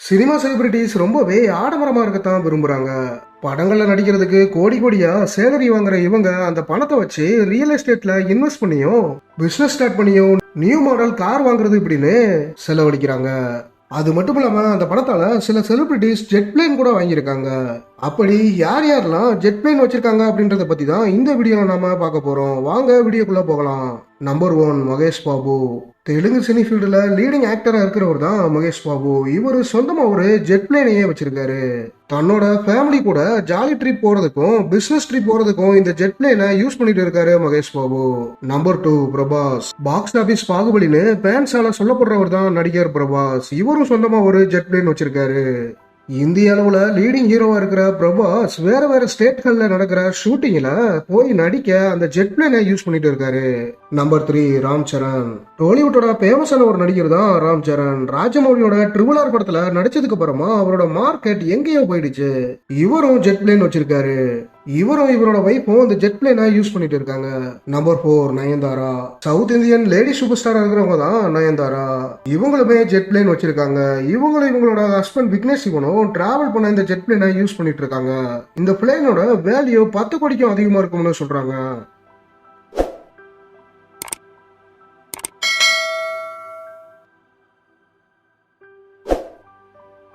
Cinema celebrities ரொம்பவே ஆடம்பரமா இருக்கத்தான் விரும்புறாங்க. படங்கள்ல நடிக்கிறதுக்கு கோடி கோடியா சேலரி வாங்குற இவங்க அந்த பணத்தை வச்சு ரியல் எஸ்டேட்ல இன்வெஸ்ட் பண்ணியும் பிசினஸ் ஸ்டார்ட் பண்ணியும் நியூ மாடல் கார் வாங்குறது இப்படின்னு செலவழிக்கிறாங்க. அது மட்டும் இல்லாம அந்த பணத்தால சில செலிபிரிட்டிஸ் ஜெட் பிளேன் கூட வாங்கியிருக்காங்க. அப்படி யார் யாரெல்லாம் ஜெட் பிளேன் வச்சிருக்காங்க அப்படின்றத பத்தி தான் இந்த வீடியோல நாம பார்க்க போறோம். வாங்க வீடியோக்குள்ள போகலாம். நம்பர் 1 மகேஷ் பாபு. தெலுங்கு சினி ஃபீல்டுல லீடிங் ஆக்டரா இருக்கிறவர் தான் மகேஷ் பாபு. இவர் சொந்தமா ஒரு ஜெட் பிளேனையே வச்சிருக்காரு. தன்னோட ஃபேமிலி கூட ஜாலி ட்ரிப் போறதுக்கும் பிசினஸ் ட்ரிப் போறதுக்கும் இந்த ஜெட் பிளேனை யூஸ் பண்ணிட்டு இருக்காரு Mahesh Babu. Number 2 Prabhas. Box office பாகுபலின்னு ஃபேன்ஸால சொல்லப்படுறவர் தான் நடிகர் பிரபாஸ். இவரும் சொந்தமா ஒரு ஜெட் பிளேன் வச்சிருக்காரு. இந்திய அளவுல லீடிங் ஹீரோவா இருக்கிற பிரபாஸ் வேற வேற ஸ்டேட்கள்ல நடக்கிற ஷூட்டிங்ல போய் நடிக்க அந்த ஜெட் பிளேனை யூஸ் பண்ணிட்டு இருக்காரு. நம்பர் 3 ராம் சரண். டோலிவுட்டோட ஃபேமஸான ஒரு நடிகர் தான் ராம் சரண். ராஜமௌலியோட ட்ரிபிள் படத்துல நடிச்சதுக்கு அப்புறமா அவரோட மார்க்கெட் எங்கேயோ போயிடுச்சு. இவரும் ஜெட் பிளேன் வச்சிருக்காரு. இவரும் இவரோட வைஃபும் இந்த ஜெட் பிளேனை யூஸ் பண்ணிட்டு இருக்காங்க. Number 4 Nayanthara. South Indian lady super ஸ்டாரா இருக்கிறவங்க தான் நயன்தாரா. இவங்களுமே ஜெட் பிளேன் வச்சிருக்காங்க. இவங்களும் இவங்களோட ஹஸ்பண்ட் விக்னேஷ் சிவனும் டிராவல் பண்ண இந்த ஜெட் பிளேனை யூஸ் பண்ணிட்டு இருக்காங்க. இந்த பிளேனோட வேல்யூ 10 கோடிக்கும் அதிகமா இருக்கும்னு சொல்றாங்க.